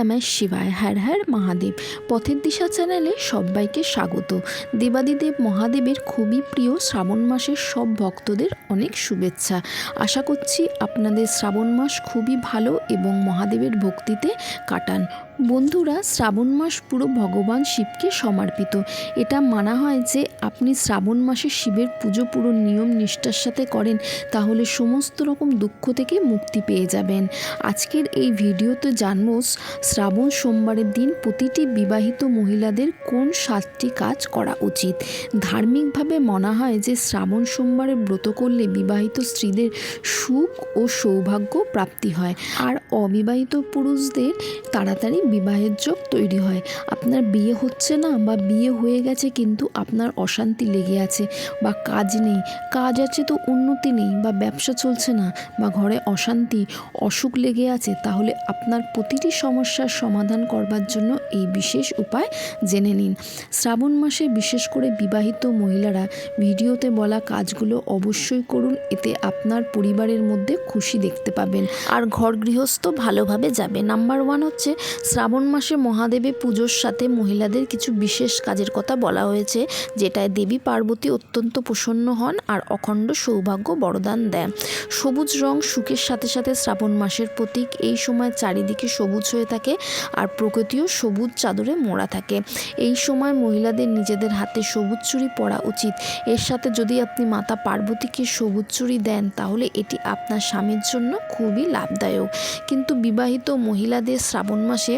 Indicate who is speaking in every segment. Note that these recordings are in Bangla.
Speaker 1: নমঃ শিবায়। হর হর মহাদেব। পথের দিশা চ্যানেলে সবাইকে স্বাগত। দেবাদিদেব মহাদেবের খুবই প্রিয় শ্রাবণ মাসের সব ভক্তদের অনেক শুভেচ্ছা। আশা করছি আপনাদের শ্রাবণ মাস খুবই ভালো এবং মহাদেবের ভক্তিতে কাটান। বন্ধুরা, শ্রাবণ মাস পুরো ভগবান শিবকে সমর্পিত। এটা মানা হয় যে আপনি শ্রাবণ মাসে শিবের পুজো পুরো নিয়ম নিষ্ঠার সাথে করেন, তাহলে সমস্ত রকম দুঃখ থেকে মুক্তি পেয়ে যাবেন। আজকের এই ভিডিওতে জানবো শ্রাবণ সোমবারের দিন প্রতিটি বিবাহিত মহিলাদের কোন 7টি কাজ করা উচিত। ধার্মিকভাবে মনে হয় যে শ্রাবণ সোমবারে ব্রত করলে বিবাহিত স্ত্রীদের সুখ ও সৌভাগ্য প্রাপ্তি হয়, আর অবিবাহিত পুরুষদের তাড়াতাড়ি বিবাহের যোগ তৈরি হয়। আপনার বিয়ে হচ্ছে না বা বিয়ে হয়ে গেছে কিন্তু আপনার অশান্তি লেগে আছে, বা কাজ নেই, কাজ আছে তো উন্নতি নেই, বা ব্যবসা চলছে না, বা ঘরে অশান্তি অসুখ লেগে আছে, তাহলে আপনার প্রতিটি সমস্যার সমাধান করবার জন্য এই বিশেষ উপায় জেনে নিন। শ্রাবণ মাসে বিশেষ করে বিবাহিত মহিলারা ভিডিওতে বলা কাজগুলো অবশ্যই করুন, এতে আপনার পরিবারের মধ্যে খুশি দেখতে পাবেন আর ঘর গৃহস্থ ভালোভাবে যাবে। নাম্বার 1 হচ্ছে শ্রাবণ মাসে মহাদেবের পুজোর সাথে মহিলাদের কিছু বিশেষ কাজের কথা বলা হয়েছে, যেটায় দেবী পার্বতী অত্যন্ত প্রসন্ন হন আর অখণ্ড সৌভাগ্য বরদান দেন। সবুজ রং সুখের সাথে সাথে শ্রাবণ মাসের প্রতীক। এই সময় চারিদিকে সবুজ হয়ে থাকে আর প্রকৃতিও সবুজ চাদরে মোড়া থাকে। এই সময় মহিলাদের নিজেদের হাতে সবুজ চুড়ি পরা উচিত। এর সাথে যদি আপনি মাতা পার্বতীকে সবুজ চুড়ি দেন তাহলে এটি আপনার স্বামীর জন্য খুবই লাভদায়ক। কিন্তু বিবাহিত মহিলাদের শ্রাবণ মাসে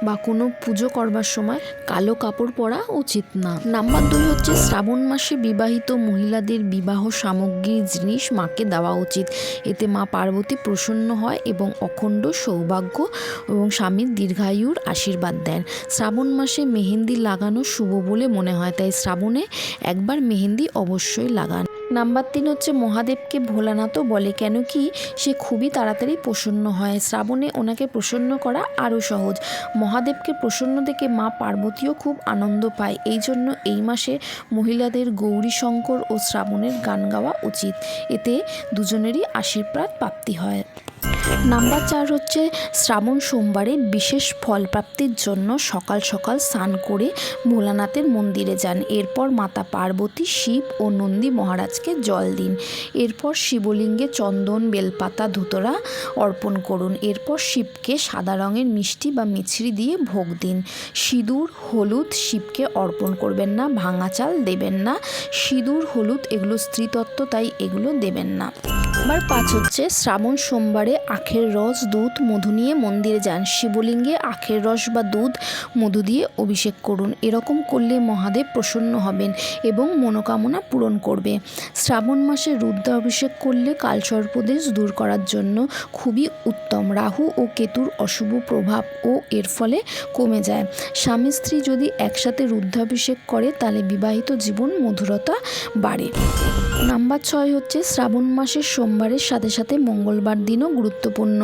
Speaker 1: বা কোনো পুজো করবার সময় কালো কাপড় পরা উচিত না। নাম্বার 2 হচ্ছে শ্রাবণ মাসে বিবাহিত মহিলাদের বিবাহ সামগ্রীর জিনিস মাকে দেওয়া উচিত। এতে মা পার্বতী প্রসন্ন হয় এবং অখণ্ড সৌভাগ্য এবং স্বামীর দীর্ঘায়ুর আশীর্বাদ দেন। শ্রাবণ মাসে মেহেন্দি লাগানো শুভ বলে মনে হয়, তাই শ্রাবণে একবার মেহেন্দি অবশ্যই লাগান। নাম্বার 3 হচ্ছে মহাদেবকে ভোলানাথও বলে, কেন কি সে খুবই তাড়াতাড়ি প্রসন্ন হয়। শ্রাবণে ওনাকে প্রসন্ন করা আরও সহজ। মহাদেবকে প্রসন্ন দেখে মা পার্বতীও খুব আনন্দ পায়। এই জন্য এই মাসে মহিলাদের গৌরী শঙ্কর ও শ্রাবণের গান গাওয়া উচিত, এতে দুজনেরই আশীর্বাদ প্রাপ্তি হয়। নাম্বার 4 হচ্ছে শ্রাবণ সোমবারে বিশেষ ফল প্রাপ্তির জন্য সকাল সকাল স্নান করে ভোলানাথের মন্দিরে যান। এরপর মাতা পার্বতী, শিব ও নন্দী মহারাজকে জল দিন। এরপর শিবলিঙ্গে চন্দন, বেলপাতা, ধুতরা অর্পণ করুন। এরপর শিবকে সাদা রঙের মিষ্টি বা মিছরি দিয়ে ভোগ দিন। সিঁদুর, হলুদ শিবকে অর্পণ করবেন না, ভাঙা চাল দেবেন না। সিঁদুর, হলুদ এগুলো স্ত্রীতত্ত্ব, তাই এগুলো দেবেন না। নাম্বার 5 হচ্ছে শ্রাবণ সোমবারে আখের রস, দুধ, মধু নিয়ে মন্দিরে যান। শিবলিঙ্গে আখের রস বা দুধ, মধু দিয়ে অভিষেক করুন। এরকম করলে মহাদেব প্রসন্ন হবেন এবং মনোকামনা পূরণ করবে। শ্রাবণ মাসে রুদ্রাভিষেক করলে কালসর্পদোষ দূর করার জন্য খুবই উত্তম। রাহু ও কেতুর অশুভ প্রভাব ও এর ফলে কমে যায়। স্বামী স্ত্রী যদি একসাথে রুদ্রাভিষেক করে তাহলে বিবাহিত জীবন মধুরতা বাড়ে। নাম্বার 6 হচ্ছে শ্রাবণ মাসের সোমবারের সাথে সাথে মঙ্গলবার দিনও গুরুত্বপূর্ণ।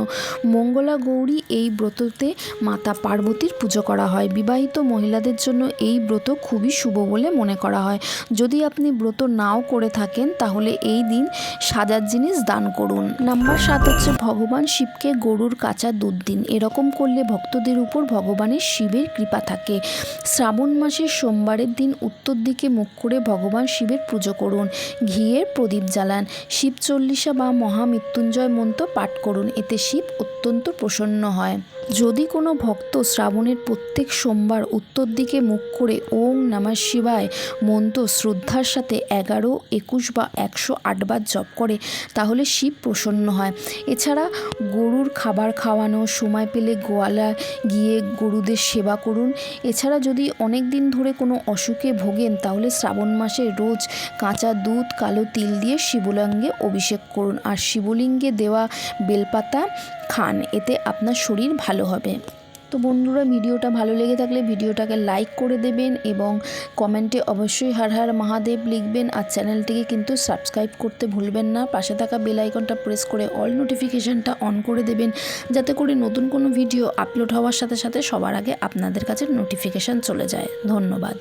Speaker 1: মঙ্গলা গৌরী এই ব্রততে মাতা পার্বতীর পুজো করা হয়। বিবাহিত মহিলাদের জন্য এই ব্রত খুবই শুভ বলে মনে করা হয়। যদি আপনি ব্রত নাও করে থাকেন তাহলে এই দিন সাজার জিনিস দান করুন। নাম্বার 7 হচ্ছে ভগবান শিবকে গরুর কাঁচা দুধ দিন। এরকম করলে ভক্তদের উপর ভগবানের শিবের কৃপা থাকে। শ্রাবণ মাসের সোমবারের দিন উত্তর দিকে মুখ করে ভগবান শিবের পুজো করুন। ঘিয়ের প্রদীপ জ্বালান। শিব চল্লিশা বা মহামৃত্যুঞ্জয় মন্ত্র পাঠ করুন, এতে শিব অত্যন্ত প্রসন্ন হয়। যদি কোনো ভক্ত শ্রাবণের প্রত্যেক সোমবার উত্তর দিকে মুখ করে ওং নমঃ শিবায় মন্ত্র শ্রদ্ধার সাথে 11, 21 বা 108 বার জপ করে তাহলে শিব প্রসন্ন হয়। এছাড়া গরুর খাবার খাওয়ানো, সময় পেলে গোয়ালা গিয়ে গরুদের সেবা করুন। এছাড়া যদি অনেক দিন ধরে কোনো অসুখে ভোগেন তাহলে শ্রাবণ মাসে রোজ কাঁচা দুধ, কালো তিল দিয়ে শিবলিঙ্গে অভিষেক করুন আর শিবলিঙ্গে দেওয়া বেলপাতা খান, এতে আপনার শরীর ভালো হবে। তো বন্ধুরা, ভিডিওটা ভালো লেগে থাকলে ভিডিওটাকে লাইক করে দেবেন এবং কমেন্টে অবশ্যই হর হর মহাদেব লিখবেন, আর চ্যানেলটিকে কিন্তু সাবস্ক্রাইব করতে ভুলবেন না। পাশে থাকা বেল আইকনটা প্রেস করে অল নোটিফিকেশানটা অন করে দেবেন, যাতে করে নতুন কোনো ভিডিও আপলোড হওয়ার সাথে সাথে সবার আগে আপনাদের কাছে নোটিফিকেশান চলে যায়। ধন্যবাদ।